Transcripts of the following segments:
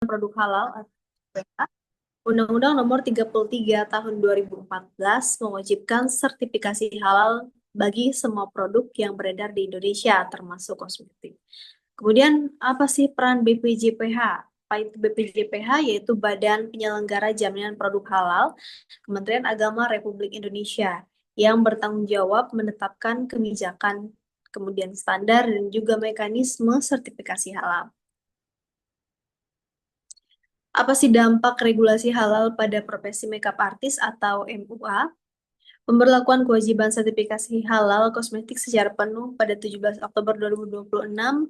produk halal atau UPH, Undang-Undang Nomor 33 Tahun 2014 mewajibkan sertifikasi halal bagi semua produk yang beredar di Indonesia, termasuk kosmetik. Kemudian, apa sih peran BPJPH? Apa itu BPJPH? Yaitu Badan Penyelenggara Jaminan Produk Halal, Kementerian Agama Republik Indonesia, yang bertanggung jawab menetapkan kebijakan, kemudian standar, dan juga mekanisme sertifikasi halal. Apa sih dampak regulasi halal pada profesi makeup artist atau MUA? Pemberlakuan kewajiban sertifikasi halal kosmetik secara penuh pada 17 Oktober 2026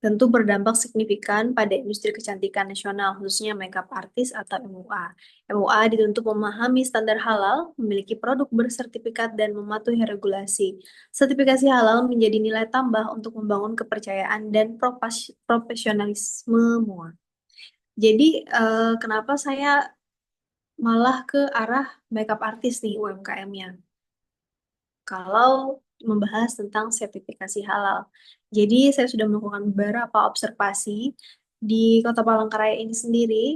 tentu berdampak signifikan pada industri kecantikan nasional, khususnya makeup artist atau MUA. MUA dituntut memahami standar halal, memiliki produk bersertifikat, dan mematuhi regulasi. Sertifikasi halal menjadi nilai tambah untuk membangun kepercayaan dan profesionalisme MUA. Jadi, kenapa saya malah ke arah makeup artist nih UMKM-nya? Kalau membahas tentang sertifikasi halal. Jadi saya sudah melakukan beberapa observasi di Kota Palangkaraya ini sendiri.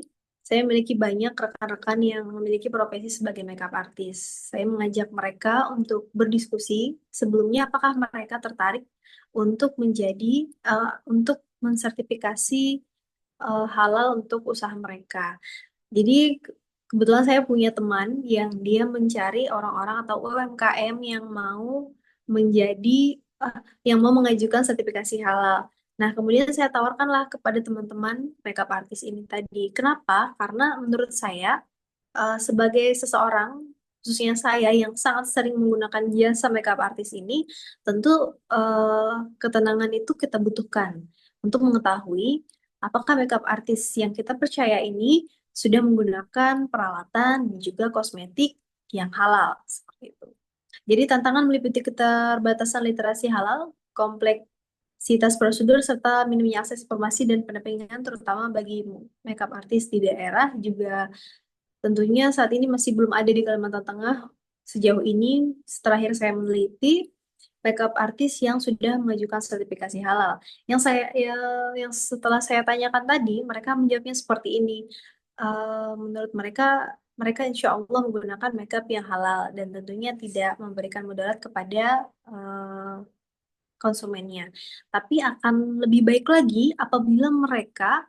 Saya memiliki banyak rekan-rekan yang memiliki profesi sebagai makeup artist. Saya mengajak mereka untuk berdiskusi sebelumnya apakah mereka tertarik untuk untuk mensertifikasi halal untuk usaha mereka. Jadi kebetulan saya punya teman yang dia mencari orang-orang atau UMKM yang mau menjadi eh, yang mau mengajukan sertifikasi halal. Nah, kemudian saya tawarkanlah kepada teman-teman makeup artist ini tadi. Kenapa? Karena menurut saya sebagai seseorang, khususnya saya yang sangat sering menggunakan jasa makeup artist ini, tentu eh, ketenangan itu kita butuhkan untuk mengetahui apakah makeup artist yang kita percaya ini sudah menggunakan peralatan dan juga kosmetik yang halal seperti itu. Jadi tantangan meliputi keterbatasan literasi halal, kompleksitas prosedur serta minimnya akses informasi dan pendampingan terutama bagi makeup artist di daerah juga tentunya saat ini masih belum ada di Kalimantan Tengah. Sejauh ini, terakhir saya meneliti makeup artis yang sudah mengajukan sertifikasi halal. Yang setelah saya tanyakan tadi, mereka menjawabnya seperti ini. Menurut mereka, mereka insya Allah menggunakan makeup yang halal dan tentunya tidak memberikan mudarat kepada konsumennya. Tapi akan lebih baik lagi apabila mereka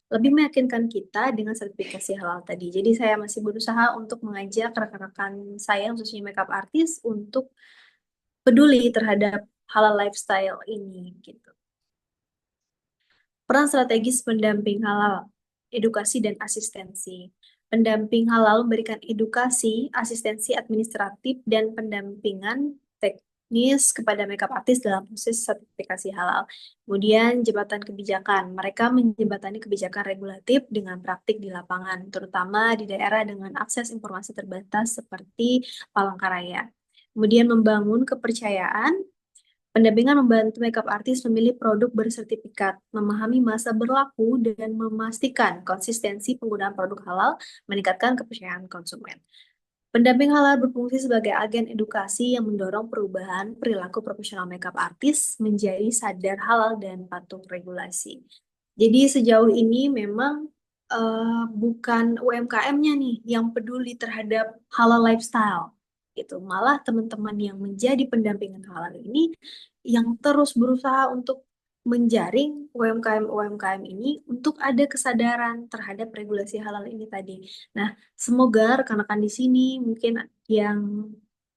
lebih meyakinkan kita dengan sertifikasi halal tadi. Jadi saya masih berusaha untuk mengajak rekan-rekan saya, khususnya makeup artist, untuk peduli terhadap halal lifestyle ini gitu. Peran strategis pendamping halal, edukasi dan asistensi. Pendamping halal memberikan edukasi, asistensi administratif, dan pendampingan teknis kepada makeup artist dalam proses sertifikasi halal. Kemudian jembatan kebijakan. Mereka menjembatani kebijakan regulatif dengan praktik di lapangan, terutama di daerah dengan akses informasi terbatas seperti Palangkaraya. Kemudian membangun kepercayaan. Pendampingan membantu makeup artist memilih produk bersertifikat, memahami masa berlaku, dan memastikan konsistensi penggunaan produk halal meningkatkan kepercayaan konsumen. Pendamping halal berfungsi sebagai agen edukasi yang mendorong perubahan perilaku profesional makeup artist menjadi sadar halal dan patuh regulasi. Jadi sejauh ini memang bukan UMKM-nya nih yang peduli terhadap halal lifestyle gitu. Malah teman-teman yang menjadi pendampingan halal ini yang terus berusaha untuk menjaring UMKM-UMKM ini untuk ada kesadaran terhadap regulasi halal ini tadi. Nah, semoga rekan-rekan di sini mungkin yang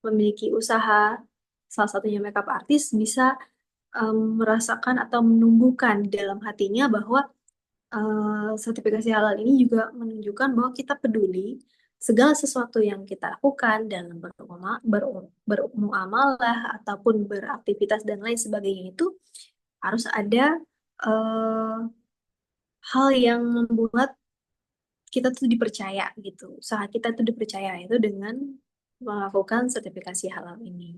memiliki usaha, salah satunya makeup artist, bisa merasakan atau menumbuhkan di dalam hatinya bahwa sertifikasi halal ini juga menunjukkan bahwa kita peduli segala sesuatu yang kita lakukan dalam bermuamalah ataupun beraktivitas dan lain sebagainya itu harus ada eh, hal yang membuat kita tuh dipercaya gitu. Usaha kita tuh dipercaya itu dengan melakukan sertifikasi halal ini.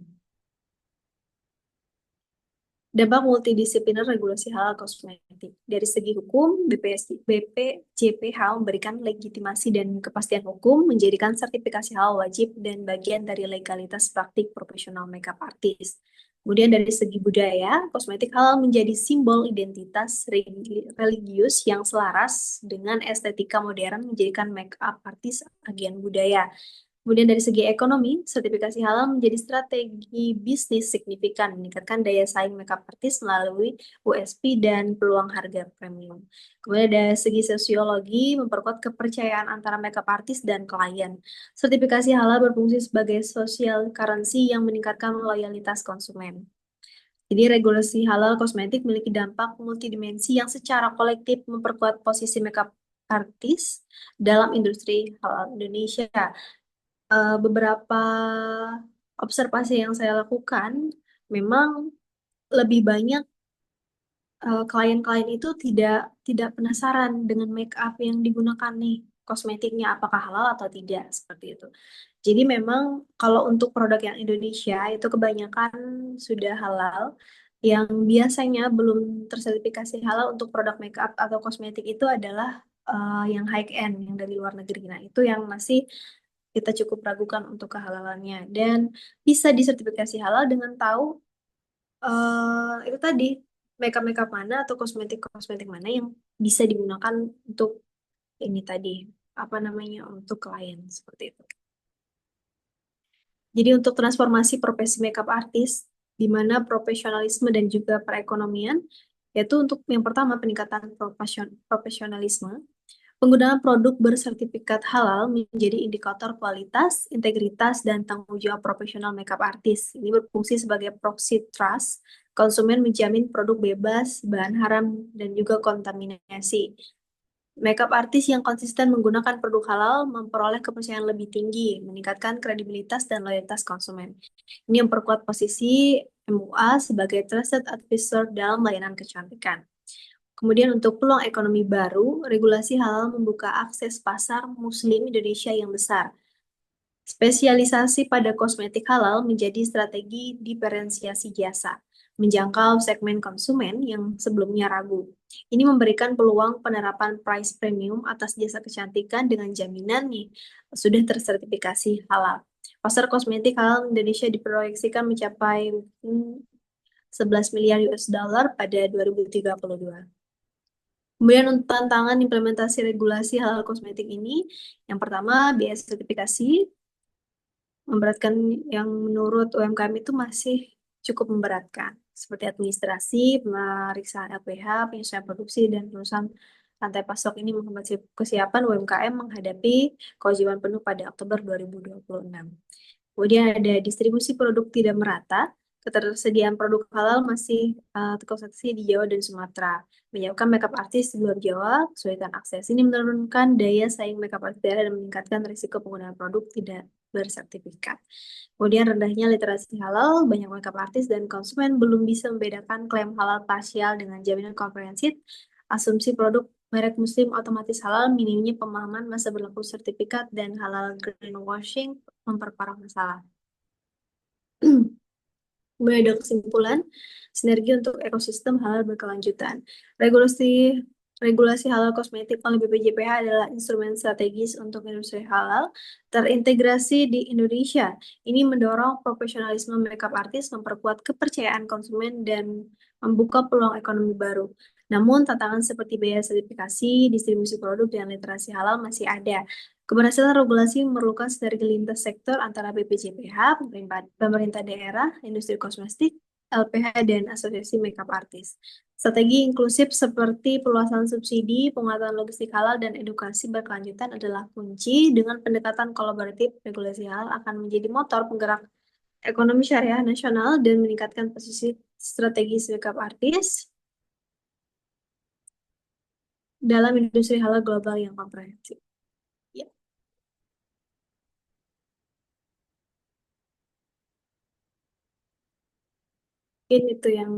Dampak multidisipliner regulasi halal kosmetik. Dari segi hukum, BPJPH memberikan legitimasi dan kepastian hukum, menjadikan sertifikasi halal wajib dan bagian dari legalitas praktik profesional makeup artist. Kemudian dari segi budaya, kosmetik halal menjadi simbol identitas religius yang selaras dengan estetika modern menjadikan make up artis agen budaya. Kemudian dari segi ekonomi, sertifikasi halal menjadi strategi bisnis signifikan, meningkatkan daya saing makeup artist melalui USP dan peluang harga premium. Kemudian dari segi sosiologi, memperkuat kepercayaan antara makeup artist dan klien. Sertifikasi halal berfungsi sebagai social currency yang meningkatkan loyalitas konsumen. Jadi regulasi halal kosmetik memiliki dampak multidimensi yang secara kolektif memperkuat posisi makeup artist dalam industri halal Indonesia. Beberapa observasi yang saya lakukan, memang lebih banyak klien-klien itu tidak penasaran dengan make up yang digunakan nih, kosmetiknya apakah halal atau tidak, seperti itu. Jadi memang kalau untuk produk yang Indonesia itu kebanyakan sudah halal, yang biasanya belum tersertifikasi halal untuk produk make up atau kosmetik itu adalah yang high end, yang dari luar negeri. Nah, itu yang masih kita cukup ragukan untuk kehalalannya dan bisa disertifikasi halal dengan tahu itu tadi makeup mana atau kosmetik mana yang bisa digunakan untuk ini tadi apa namanya untuk klien seperti itu. Jadi untuk transformasi profesi makeup artist di mana profesionalisme dan juga perekonomian yaitu untuk yang pertama peningkatan profesionalisme. Penggunaan produk bersertifikat halal menjadi indikator kualitas, integritas, dan tanggung jawab profesional makeup artist. Ini berfungsi sebagai proxy trust. Konsumen menjamin produk bebas, bahan haram, dan juga kontaminasi. Makeup artist yang konsisten menggunakan produk halal memperoleh kepercayaan lebih tinggi, meningkatkan kredibilitas dan loyalitas konsumen. Ini memperkuat posisi MUA sebagai trusted advisor dalam layanan kecantikan. Kemudian untuk peluang ekonomi baru, regulasi halal membuka akses pasar Muslim Indonesia yang besar. Spesialisasi pada kosmetik halal menjadi strategi diferensiasi jasa, menjangkau segmen konsumen yang sebelumnya ragu. Ini memberikan peluang penerapan price premium atas jasa kecantikan dengan jaminan nih sudah tersertifikasi halal. Pasar kosmetik halal Indonesia diproyeksikan mencapai 11 miliar US dollar pada 2032. Kemudian untuk tantangan implementasi regulasi halal kosmetik ini, yang pertama biaya sertifikasi memberatkan yang menurut UMKM itu masih cukup memberatkan, seperti administrasi, pemeriksaan LPH, penyesuaian produksi, dan perusahaan rantai pasok ini menghambat kesiapan UMKM menghadapi kewajiban penuh pada Oktober 2026. Kemudian ada distribusi produk tidak merata, ketersediaan produk halal masih terkonsentrasi di Jawa dan Sumatera. Menyebabkan makeup artis di luar Jawa kesulitan akses. Ini menurunkan daya saing makeup artis daerah dan meningkatkan risiko penggunaan produk tidak bersertifikat. Kemudian rendahnya literasi halal, banyak makeup artis dan konsumen belum bisa membedakan klaim halal parsial dengan jaminan komprehensif. Asumsi produk merek muslim otomatis halal, minimnya pemahaman masa berlaku sertifikat dan halal greenwashing memperparah masalah. Kemudian ada kesimpulan, sinergi untuk ekosistem halal berkelanjutan. Regulasi regulasi halal kosmetik oleh BPJPH adalah instrumen strategis untuk industri halal terintegrasi di Indonesia. Ini mendorong profesionalisme makeup artist, memperkuat kepercayaan konsumen, dan membuka peluang ekonomi baru. Namun, tantangan seperti biaya sertifikasi, distribusi produk, dan literasi halal masih ada. Keberhasilan regulasi memerlukan sinergi lintas sektor antara BPJPH, pemerintah daerah, industri kosmetik, LPH, dan asosiasi makeup artist. Strategi inklusif seperti perluasan subsidi, penguatan logistik halal, dan edukasi berkelanjutan adalah kunci. Dengan pendekatan kolaboratif, regulasi halal akan menjadi motor penggerak ekonomi syariah nasional dan meningkatkan posisi strategis makeup artist dalam industri halal global yang komprehensif. Ya, mungkin itu yang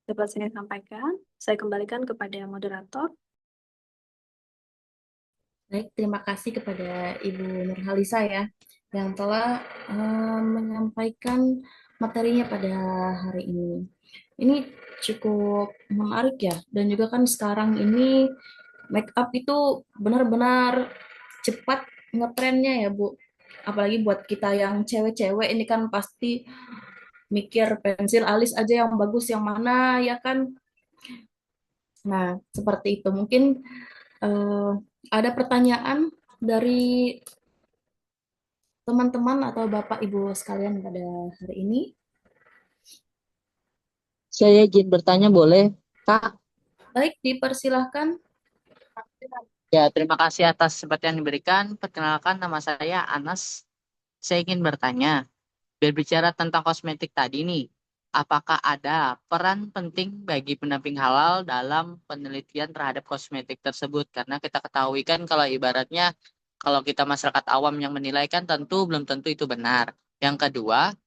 dapat saya sampaikan. Saya kembalikan kepada moderator. Baik, terima kasih kepada Ibu Nurhalisa ya, yang telah menyampaikan materinya pada hari ini. Ini cukup menarik ya, dan juga kan sekarang ini make up itu benar-benar cepat ngetrennya ya Bu. Apalagi buat kita yang cewek-cewek ini kan pasti mikir pensil alis aja yang bagus yang mana ya kan. Nah, seperti itu. Mungkin eh, ada pertanyaan dari teman-teman atau Bapak Ibu sekalian pada hari ini. Saya izin bertanya boleh, Kak? Baik, dipersilahkan. Ya, terima kasih atas kesempatan yang diberikan. Perkenalkan, nama saya Anas. Saya ingin bertanya, berbicara tentang kosmetik tadi nih, apakah ada peran penting bagi pendamping halal dalam penelitian terhadap kosmetik tersebut? Karena kita ketahui kan kalau ibaratnya, kalau kita masyarakat awam yang menilai kan tentu belum tentu itu benar. Yang kedua,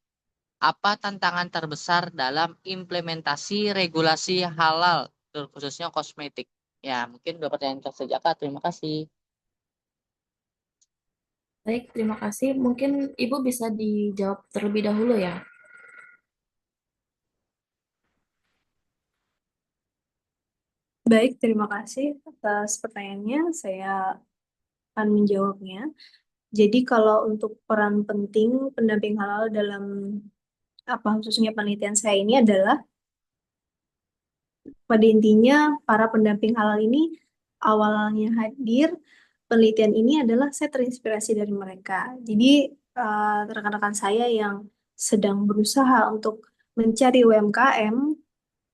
apa tantangan terbesar dalam implementasi regulasi halal, khususnya kosmetik? Ya, mungkin dua pertanyaan saja, Kak. Terima kasih. Baik, terima kasih. Mungkin Ibu bisa dijawab terlebih dahulu ya. Baik, terima kasih atas pertanyaannya. Saya akan menjawabnya. Jadi kalau untuk peran penting pendamping halal dalam apa khususnya penelitian saya ini adalah pada intinya para pendamping halal ini awalnya hadir penelitian ini adalah saya terinspirasi dari mereka. Jadi rekan-rekan saya yang sedang berusaha untuk mencari UMKM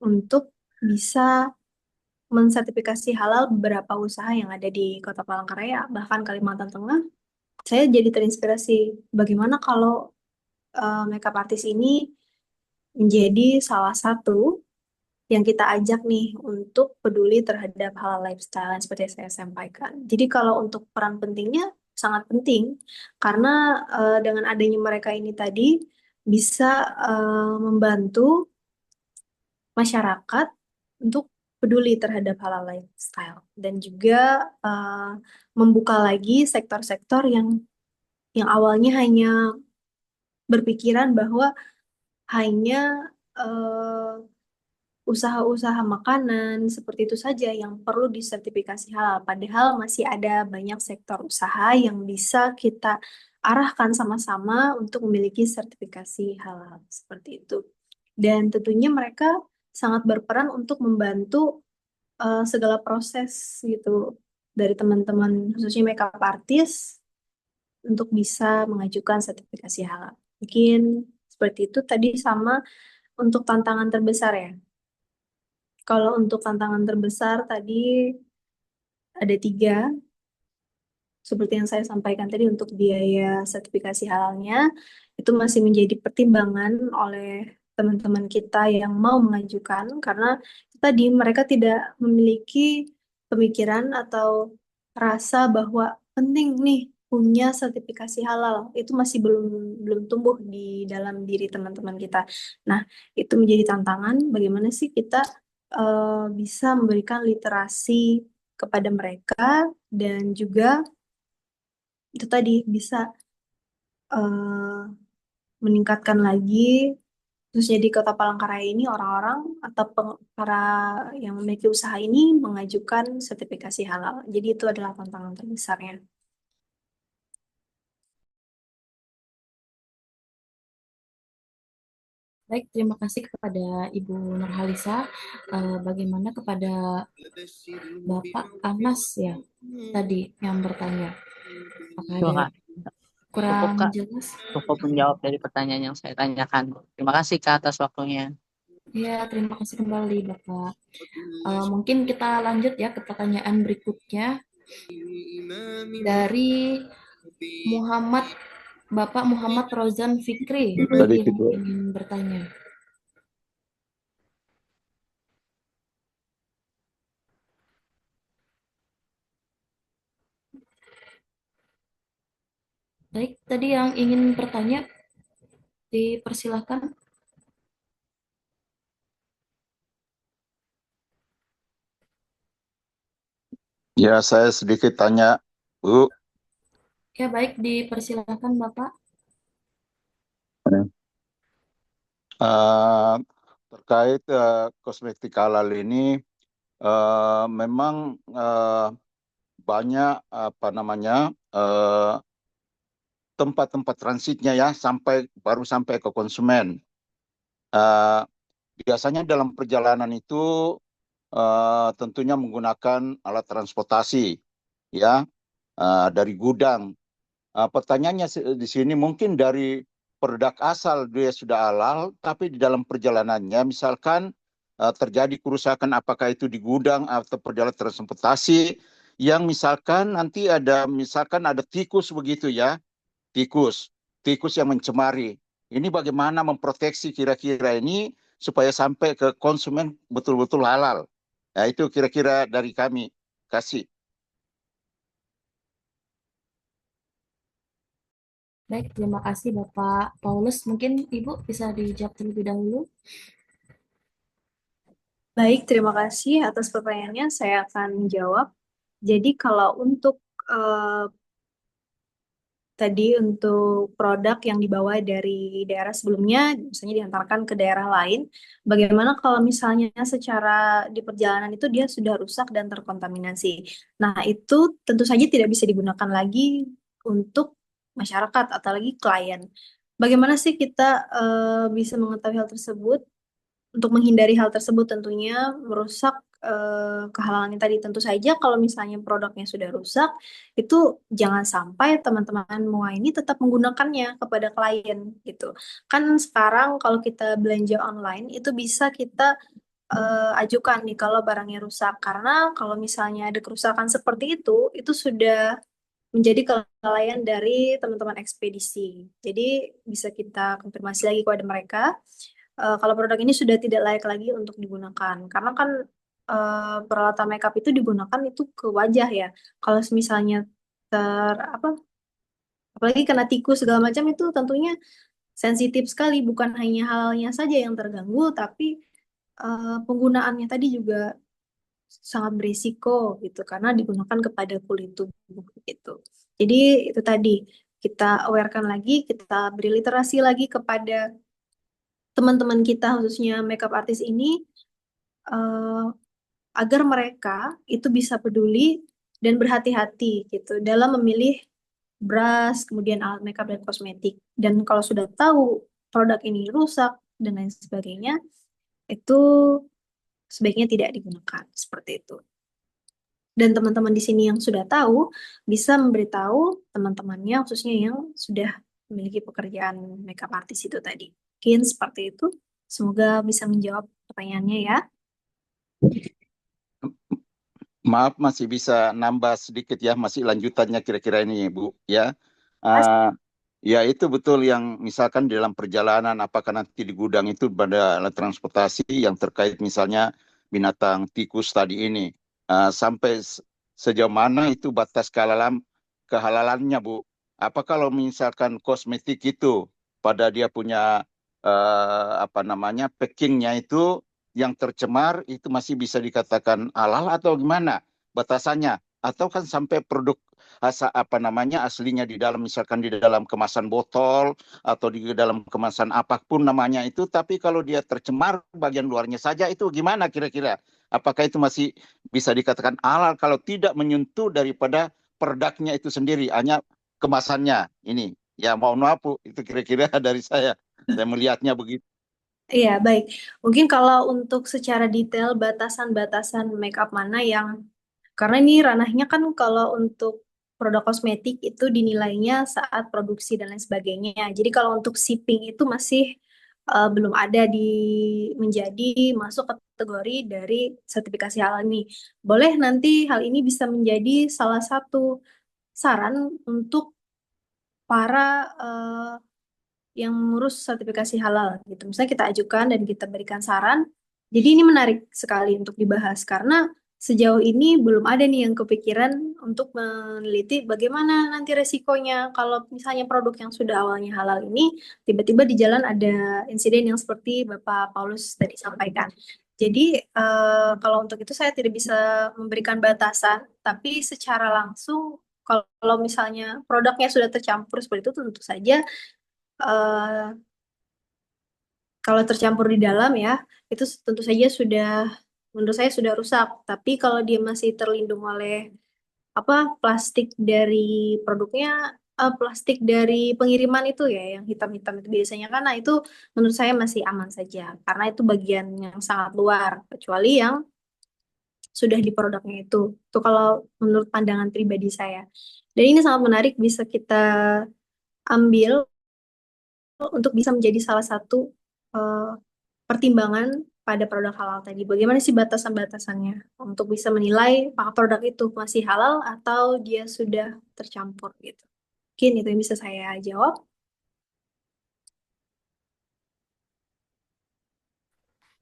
untuk bisa mensertifikasi halal beberapa usaha yang ada di Kota Palangkaraya, bahkan Kalimantan Tengah. Saya jadi terinspirasi bagaimana kalau makeup artist ini menjadi salah satu yang kita ajak nih untuk peduli terhadap halal lifestyle yang seperti saya sampaikan. Jadi kalau untuk peran pentingnya sangat penting karena dengan adanya mereka ini tadi bisa membantu masyarakat untuk peduli terhadap halal lifestyle dan juga eh, membuka lagi sektor-sektor yang awalnya hanya berpikiran bahwa hanya eh, usaha-usaha makanan seperti itu saja yang perlu disertifikasi halal. Padahal masih ada banyak sektor usaha yang bisa kita arahkan sama-sama untuk memiliki sertifikasi halal seperti itu. Dan tentunya mereka sangat berperan untuk membantu segala proses gitu dari teman-teman khususnya makeup artist untuk bisa mengajukan sertifikasi halal. Mungkin seperti itu tadi sama untuk tantangan terbesar ya. Kalau untuk tantangan terbesar tadi ada tiga, seperti yang saya sampaikan tadi untuk biaya sertifikasi halalnya, itu masih menjadi pertimbangan oleh teman-teman kita yang mau mengajukan, karena tadi mereka tidak memiliki pemikiran atau rasa bahwa penting nih punya sertifikasi halal. Itu masih belum belum tumbuh di dalam diri teman-teman kita. Nah, itu menjadi tantangan bagaimana sih kita bisa memberikan literasi kepada mereka dan juga itu tadi bisa eh, meningkatkan lagi khususnya di Kota Palangkaraya ini orang-orang atau para yang memiliki usaha ini mengajukan sertifikasi halal. Jadi itu adalah tantangan terbesarnya. Baik, terima kasih kepada Ibu Nurhalisa. Bagaimana kepada Bapak Anas ya tadi yang bertanya? Apakah Coba, ada Kak. Cukup, kurang Kak. jelas? Cukup menjawab dari pertanyaan yang saya tanyakan. Terima kasih, Kak, atas waktunya. Ya, terima kasih kembali Bapak. Mungkin kita lanjut ya ke pertanyaan berikutnya dari Muhammad Bapak Muhammad Rozan Fikri Tadi yang gitu. ingin bertanya. Baik, tadi yang ingin bertanya dipersilahkan. Ya, saya sedikit tanya, Bu. Ya, baik, dipersilahkan Bapak. Eh, terkait kosmetik halal ini, memang banyak apa namanya eh, tempat-tempat transitnya ya, sampai baru sampai ke konsumen. Eh, biasanya dalam perjalanan itu tentunya menggunakan alat transportasi, ya, dari gudang. Pertanyaannya di sini mungkin dari produk asal dia sudah halal, tapi di dalam perjalanannya misalkan terjadi kerusakan apakah itu di gudang atau perjalanan transportasi yang misalkan ada tikus begitu ya, tikus, tikus yang mencemari. Ini bagaimana memproteksi kira-kira ini supaya sampai ke konsumen betul-betul halal. Nah, itu kira-kira dari kami. Kasih. Baik, terima kasih Bapak Paulus. Mungkin Ibu bisa dijawab terlebih dahulu. Baik, terima kasih atas pertanyaannya. Saya akan menjawab. Jadi kalau untuk eh, tadi untuk produk yang dibawa dari daerah sebelumnya, misalnya diantarkan ke daerah lain, bagaimana kalau misalnya secara di perjalanan itu dia sudah rusak dan terkontaminasi? Nah, itu tentu saja tidak bisa digunakan lagi untuk masyarakat atau lagi klien. Bagaimana sih kita bisa mengetahui hal tersebut? Untuk menghindari hal tersebut tentunya merusak kehalalan yang tadi. Tentu saja kalau misalnya produknya sudah rusak, itu jangan sampai teman-teman MUA ini tetap menggunakannya kepada klien gitu. Kan sekarang kalau kita belanja online itu bisa kita ajukan nih kalau barangnya rusak. Karena kalau misalnya ada kerusakan seperti itu sudah menjadi kelalaian dari teman-teman ekspedisi. Jadi bisa kita konfirmasi lagi kepada mereka kalau produk ini sudah tidak layak lagi untuk digunakan. Karena kan peralatan makeup itu digunakan itu ke wajah ya. Kalau misalnya apa apalagi kena tikus segala macam itu tentunya sensitif sekali, bukan hanya halalnya saja yang terganggu, tapi penggunaannya tadi juga sangat berisiko gitu karena digunakan kepada kulit tubuh gitu. Jadi itu tadi kita awarekan lagi, kita beri literasi lagi kepada teman-teman kita khususnya makeup artist ini eh, agar mereka itu bisa peduli dan berhati-hati gitu dalam memilih brush, kemudian alat makeup dan kosmetik. Dan kalau sudah tahu produk ini rusak dan lain sebagainya, itu sebaiknya tidak digunakan seperti itu. Dan teman-teman di sini yang sudah tahu bisa memberitahu teman-temannya khususnya yang sudah memiliki pekerjaan makeup artist itu tadi. Mungkin seperti itu. Semoga bisa menjawab pertanyaannya ya. Maaf masih bisa nambah sedikit ya, masih lanjutannya kira-kira ini Bu ya. Eh, ya itu betul yang misalkan di dalam perjalanan apakah nanti di gudang itu pada alat transportasi yang terkait misalnya binatang tikus tadi ini. Sampai sejauh mana itu batas kehalalannya Bu? Apa kalau misalkan kosmetik itu pada dia punya apa namanya packingnya itu yang tercemar itu masih bisa dikatakan halal atau gimana batasannya? Atau kan sampai produk apa namanya aslinya di dalam misalkan di dalam kemasan botol atau di dalam kemasan apapun namanya itu, tapi kalau dia tercemar bagian luarnya saja itu gimana kira-kira? Apakah itu masih bisa dikatakan halal kalau tidak menyentuh daripada produknya itu sendiri, hanya kemasannya ini? Ya mohon maaf Bu, itu kira-kira dari saya. Saya melihatnya begitu. Iya, baik. Mungkin kalau untuk secara detail batasan-batasan makeup mana yang karena ini ranahnya kan kalau untuk produk kosmetik itu dinilainya saat produksi dan lain sebagainya. Jadi kalau untuk shipping itu masih belum ada di menjadi masuk kategori dari sertifikasi halal ini. Boleh nanti hal ini bisa menjadi salah satu saran untuk para yang mengurus sertifikasi halal gitu. Misalnya kita ajukan dan kita berikan saran. Jadi ini menarik sekali untuk dibahas karena sejauh ini belum ada nih yang kepikiran untuk meneliti bagaimana nanti resikonya kalau misalnya produk yang sudah awalnya halal ini tiba-tiba di jalan ada insiden yang seperti Bapak Paulus tadi sampaikan. Jadi kalau untuk itu saya tidak bisa memberikan batasan, tapi secara langsung kalau misalnya produknya sudah tercampur seperti itu tentu saja eh, kalau tercampur di dalam ya, itu tentu saja sudah, menurut saya sudah rusak. Tapi kalau dia masih terlindung oleh apa plastik dari produknya, plastik dari pengiriman itu ya, yang hitam-hitam itu biasanya kan, nah itu menurut saya masih aman saja, karena itu bagian yang sangat luar, kecuali yang sudah di produknya itu. Itu kalau menurut pandangan pribadi saya. Dan ini sangat menarik, bisa kita ambil untuk bisa menjadi salah satu eh, pertimbangan pada produk halal tadi. Bagaimana sih batasan-batasannya untuk bisa menilai apakah produk itu masih halal atau dia sudah tercampur gitu. Mungkin itu yang bisa saya jawab.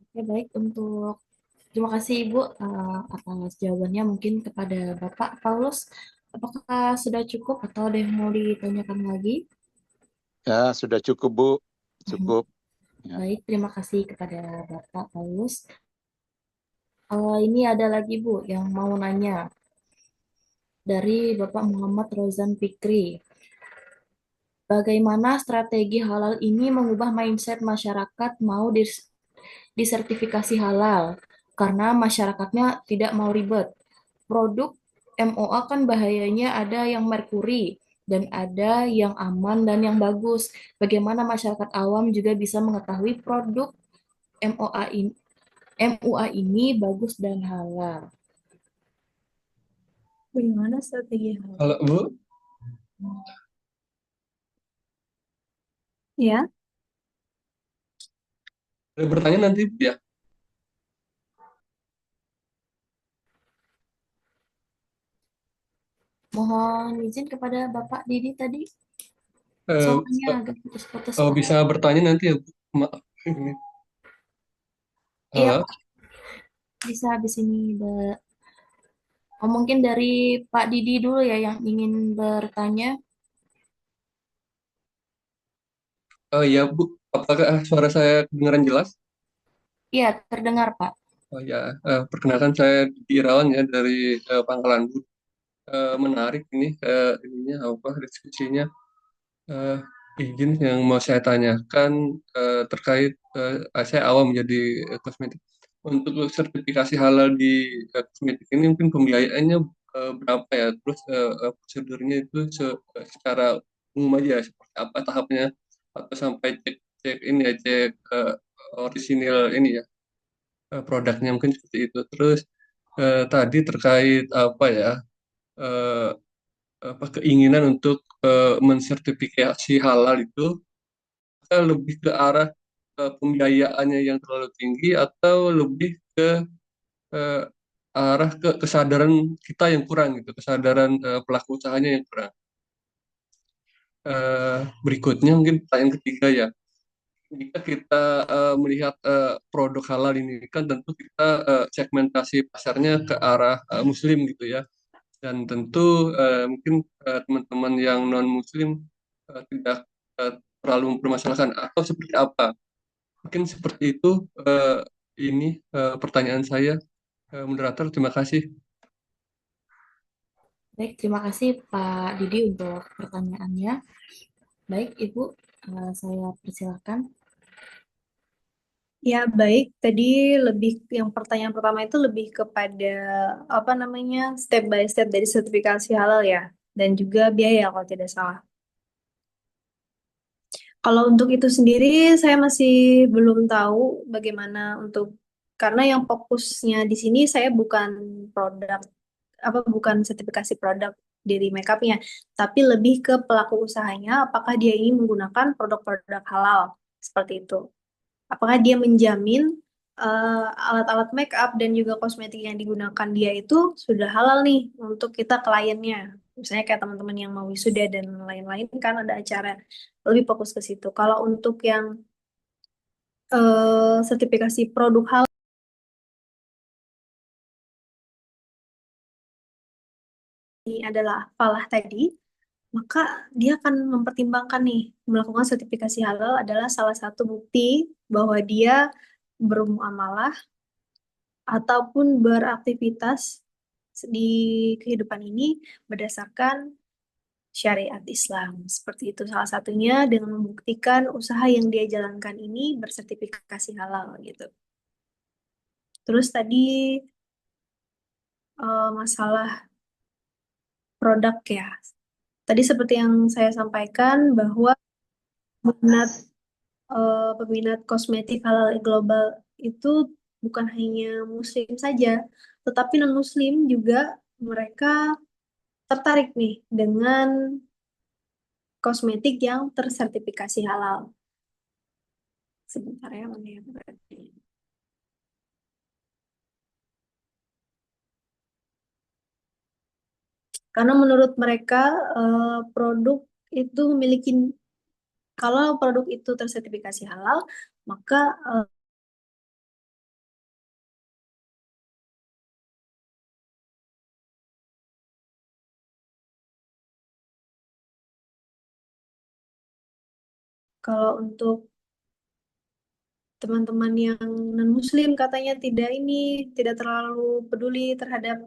Oke, baik untuk terima kasih Ibu atas jawabannya. Mungkin kepada Bapak Paulus, apakah sudah cukup atau ada yang mau ditanyakan lagi? Ya, sudah cukup, Bu. Cukup. Ya. Baik, terima kasih kepada Bapak Paulus. Ini ada lagi Bu yang mau nanya dari Bapak Muhammad Rozan Fikri. Bagaimana strategi halal ini mengubah mindset masyarakat mau disertifikasi halal? Karena masyarakatnya tidak mau ribet. Produk MOA kan bahayanya ada yang merkuri dan ada yang aman dan yang bagus. Bagaimana masyarakat awam juga bisa mengetahui produk MUA ini bagus dan halal? Bagaimana strategi halal? Kalau Bu, Ya, boleh bertanya nanti Bu, ya. Mohon izin kepada Bapak Didi tadi. Eh, Suaranya agak putus-putus, Kalau Pak. bisa bertanya nanti ya Bu. Maaf. Ini. Iya, Halo. Pak. Bisa habis ini. Mungkin dari Pak Didi dulu ya yang ingin bertanya. Oh iya Bu, apakah suara saya kedengaran jelas? Iya, terdengar, Pak. Oh ya, perkenalkan saya Didi Irawan ya dari Pangkalan Bu. Menarik ini ininya apa diskusinya. Eh, Izin yang mau saya tanyakan terkait saya awam menjadi kosmetik. Untuk sertifikasi halal di kosmetik ini mungkin pembiayaannya berapa ya? Terus prosedurnya itu secara umum aja seperti apa tahapnya? Atau sampai cek cek ini ya cek orisinil ini ya produknya mungkin seperti itu. Terus tadi terkait apa ya? eh, Apa keinginan untuk mensertifikasi halal itu lebih ke arah pembiayaannya yang terlalu tinggi atau lebih ke eh, arah ke kesadaran kita yang kurang gitu, kesadaran pelaku usahanya yang kurang. Berikutnya mungkin pertanyaan ketiga ya, jika kita melihat produk halal ini kan tentu kita segmentasi pasarnya ke arah Muslim gitu ya, dan tentu mungkin teman-teman yang non Muslim tidak terlalu mempermasalahkan atau seperti apa. Mungkin seperti itu ini pertanyaan saya. Moderator, terima kasih. Baik, terima kasih Pak Didi untuk pertanyaannya. Baik, Ibu, saya persilakan. ya baik. Tadi lebih yang pertanyaan pertama itu lebih kepada apa namanya step by step dari sertifikasi halal ya, dan juga biaya kalau tidak salah. Kalau untuk itu sendiri, saya masih belum tahu bagaimana untuk, karena yang fokusnya di sini saya bukan produk, apa bukan sertifikasi produk dari makeupnya, tapi lebih ke pelaku usahanya, apakah dia ingin menggunakan produk-produk halal seperti itu. Apakah dia menjamin alat-alat make up dan juga kosmetik yang digunakan dia itu sudah halal nih untuk kita kliennya. Misalnya kayak teman-teman yang mau wisuda dan lain-lain kan ada acara, lebih fokus ke situ. Kalau untuk yang sertifikasi produk halal ini adalah falah tadi, maka dia akan mempertimbangkan nih melakukan sertifikasi halal adalah salah satu bukti bahwa dia bermuamalah ataupun beraktivitas di kehidupan ini berdasarkan syariat Islam. Seperti itu salah satunya dengan membuktikan usaha yang dia jalankan ini bersertifikasi halal gitu. Terus tadi masalah produk ya. Tadi seperti yang saya sampaikan bahwa peminat peminat kosmetik halal global itu bukan hanya Muslim saja, tetapi non-Muslim juga mereka tertarik nih dengan kosmetik yang tersertifikasi halal. Sebentar ya, mana ya berarti. Karena menurut mereka produk itu memiliki, kalau produk itu tersertifikasi halal, maka kalau untuk teman-teman yang non-Muslim katanya tidak terlalu peduli terhadap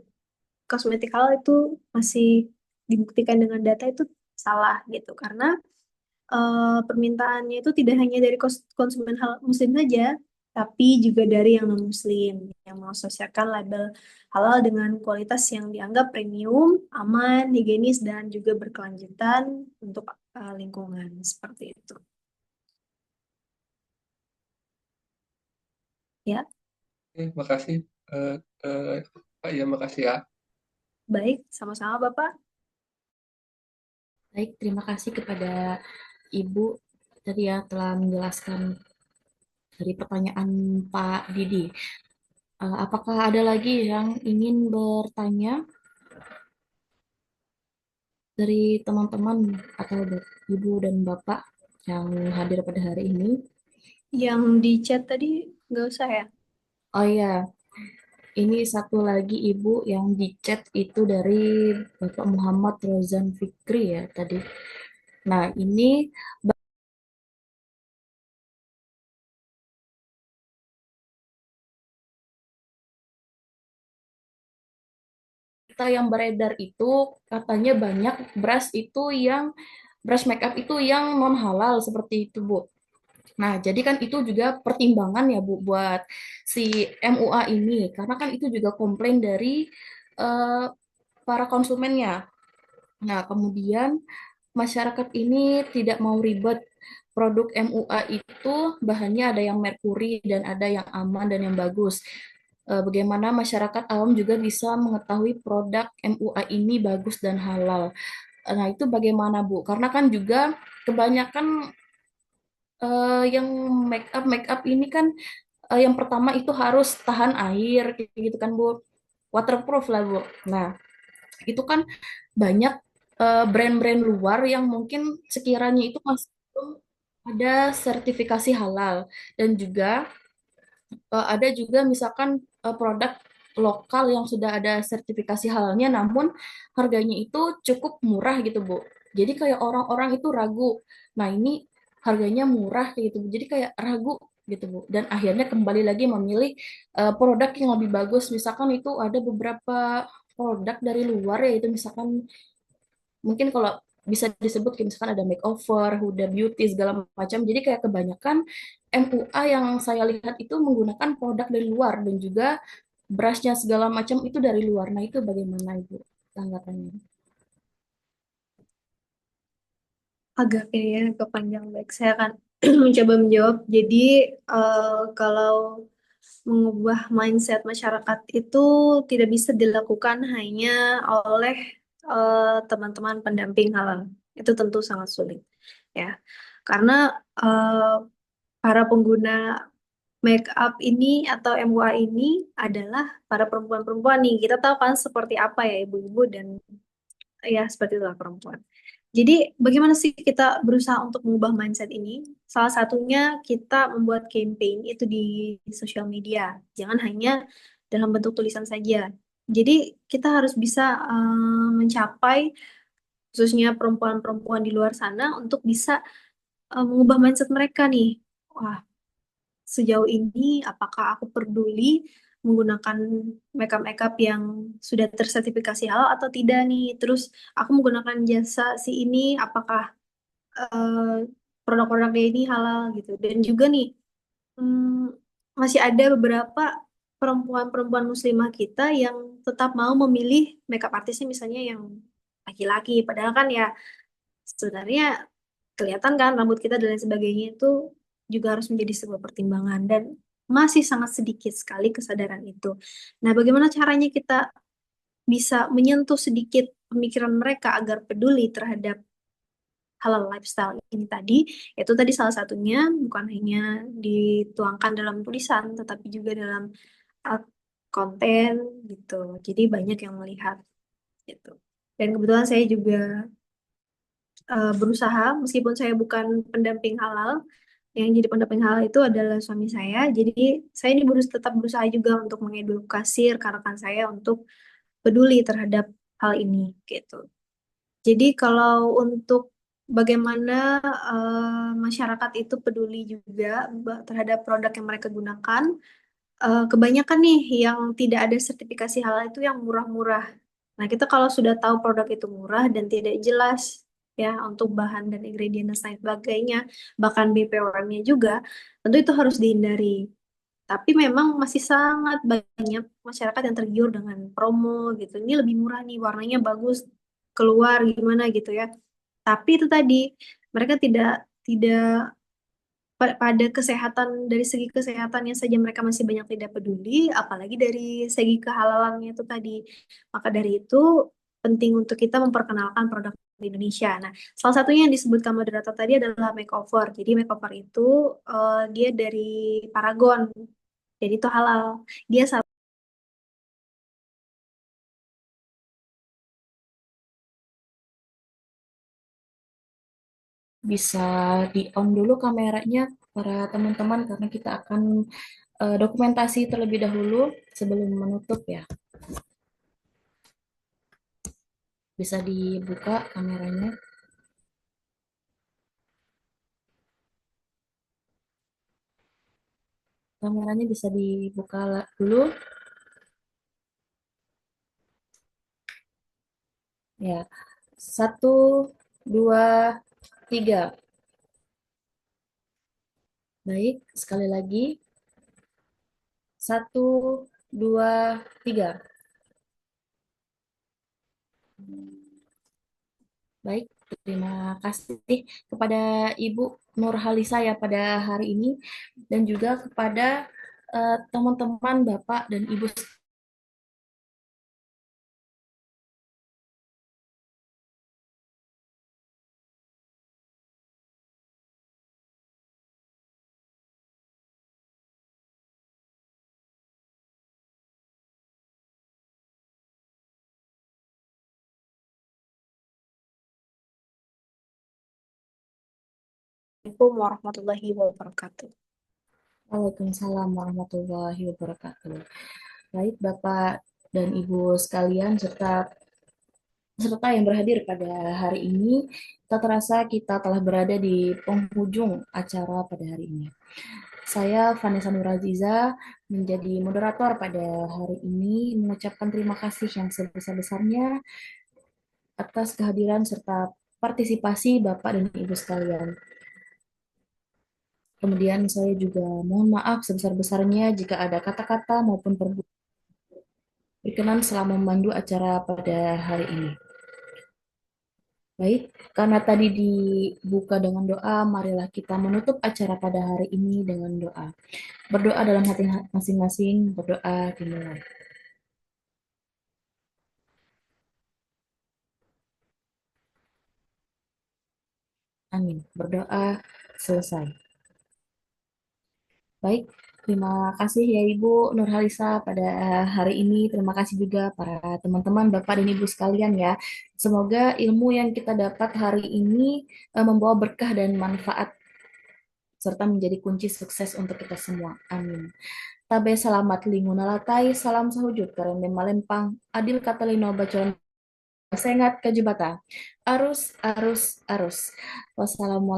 kosmetik halal, itu masih dibuktikan dengan data itu salah gitu. Karena permintaannya itu tidak hanya dari konsumen Muslim saja, tapi juga dari yang non-Muslim yang mengasosiasikan label halal dengan kualitas yang dianggap premium, aman, higienis, dan juga berkelanjutan untuk lingkungan seperti itu. Ya, Oke, makasih. Eh, Pak, ya makasih ya. baik, sama-sama Bapak. Baik, terima kasih kepada Ibu tadi ya telah menjelaskan dari pertanyaan Pak Didi. Apakah ada lagi yang ingin bertanya dari teman-teman atau Ibu dan Bapak yang hadir pada hari ini? Yang di chat tadi nggak usah ya? Oh iya, ini satu lagi Ibu yang di chat itu dari Bapak Muhammad Rozan Fikri ya tadi. Nah, ini berita yang beredar itu katanya banyak brush makeup itu yang non halal seperti itu, Bu. Nah, jadi kan itu juga pertimbangan ya, Bu, buat si MUA ini, karena kan itu juga komplain dari eh, para konsumennya. Nah, kemudian masyarakat ini tidak mau ribet. Produk MUA itu bahannya ada yang merkuri dan ada yang aman dan yang bagus. Bagaimana masyarakat awam juga bisa mengetahui produk MUA ini bagus dan halal. Nah, itu bagaimana, Bu? Karena kan juga kebanyakan yang make up ini kan yang pertama itu harus tahan air kayak gitu kan, Bu. Waterproof lah, Bu. Nah, itu kan banyak brand-brand luar yang mungkin sekiranya itu masih belum ada sertifikasi halal dan juga ada juga misalkan produk lokal yang sudah ada sertifikasi halalnya namun harganya itu cukup murah gitu, Bu. Jadi kayak orang-orang itu ragu. Nah, ini harganya murah kayak gitu, Bu. Jadi kayak ragu gitu, Bu. Dan akhirnya kembali lagi memilih produk yang lebih bagus. Misalkan itu ada beberapa produk dari luar ya itu misalkan mungkin kalau bisa disebut kayak misalkan ada makeover, Huda Beauty segala macam. Jadi kayak kebanyakan MUA yang saya lihat itu menggunakan produk dari luar dan juga brushnya segala macam itu dari luar. Nah, itu bagaimana Ibu tanggapannya? Agak ini ya, agak panjang. Baik, saya akan mencoba menjawab. Jadi, kalau mengubah mindset masyarakat itu tidak bisa dilakukan hanya oleh teman-teman pendamping halal. Itu tentu sangat sulit, ya. Karena eh, para pengguna make up ini atau MUA ini adalah para perempuan-perempuan nih. Kita tahu kan seperti apa ya ibu-ibu dan ya seperti itulah perempuan. Jadi bagaimana sih kita berusaha untuk mengubah mindset ini? Salah satunya kita membuat campaign itu di sosial media. Jangan hanya dalam bentuk tulisan saja. Jadi kita harus bisa mencapai khususnya perempuan-perempuan di luar sana untuk bisa mengubah mindset mereka nih. Wah, sejauh ini apakah aku peduli menggunakan makeup-makeup yang sudah tersertifikasi halal atau tidak nih? Terus aku menggunakan jasa si ini, apakah eh, produk-produk dia ini halal gitu? Dan juga nih masih ada beberapa perempuan-perempuan muslimah kita yang tetap mau memilih makeup artisnya misalnya yang laki-laki. Padahal kan ya sebenarnya kelihatan kan rambut kita dan lain sebagainya itu juga harus menjadi sebuah pertimbangan dan masih sangat sedikit sekali kesadaran itu. Nah, bagaimana caranya kita bisa menyentuh sedikit pemikiran mereka agar peduli terhadap halal lifestyle ini tadi, itu tadi salah satunya bukan hanya dituangkan dalam tulisan, tetapi juga dalam uh, konten gitu. Jadi banyak yang melihat gitu. Dan kebetulan saya juga berusaha, meskipun saya bukan pendamping halal, yang jadi pendamping halal itu adalah suami saya. Jadi saya ini tetap berusaha juga untuk mengedukasi rekan-rekan saya untuk peduli terhadap hal ini gitu. Jadi kalau untuk bagaimana masyarakat itu peduli juga terhadap produk yang mereka gunakan, kebanyakan nih yang tidak ada sertifikasi halal itu yang murah-murah. Nah, kita kalau sudah tahu produk itu murah dan tidak jelas ya untuk bahan dan ingredient dan lain sebagainya, bahkan BPOM-nya juga, tentu itu harus dihindari. Tapi memang masih sangat banyak masyarakat yang tergiur dengan promo gitu. Ini lebih murah nih, warnanya bagus, keluar gimana gitu ya. Tapi itu tadi mereka tidak pada kesehatan dari segi kesehatannya saja mereka masih banyak tidak peduli, apalagi dari segi kehalalannya itu tadi. Maka dari itu penting untuk kita memperkenalkan produk di Indonesia. Nah, salah satunya yang disebutkan moderator tadi adalah makeover. Jadi makeover itu dia dari Paragon, jadi itu halal. Dia Bisa di-on dulu kameranya para teman-teman karena kita akan dokumentasi terlebih dahulu sebelum menutup ya. Bisa dibuka kameranya. Kameranya bisa dibuka dulu. Ya, 1, 2, 3. Baik, sekali lagi. 1, 2, 3. Baik, terima kasih kepada Ibu Nurhalisa ya pada hari ini dan juga kepada teman-teman Bapak dan Ibu Assalamualaikum warahmatullahi wabarakatuh. Waalaikumsalam warahmatullahi wabarakatuh. Baik, Bapak dan Ibu sekalian, serta yang berhadir pada hari ini, tak terasa kita telah berada di penghujung acara pada hari ini. Saya Vanessa Nuraziza menjadi moderator pada hari ini, mengucapkan terima kasih yang sebesar-besarnya atas kehadiran serta partisipasi Bapak dan Ibu sekalian. Kemudian saya juga mohon maaf sebesar-besarnya jika ada kata-kata maupun perbuatan berkenan selama memandu acara pada hari ini. Baik, karena tadi dibuka dengan doa, marilah kita menutup acara pada hari ini dengan doa. Berdoa dalam hati masing-masing, berdoa dimulai. Amin. Berdoa selesai. Baik, terima kasih ya Ibu Nurhalisa pada hari ini. Terima kasih juga para teman-teman, Bapak dan Ibu sekalian ya. Semoga ilmu yang kita dapat hari ini membawa berkah dan manfaat serta menjadi kunci sukses untuk kita semua. Amin. Tabe selamat linguna latai, salam sahujud karende malempang, adil katalino bacoran sengat kajibata. Arus, arus, arus. Wassalamualaikum.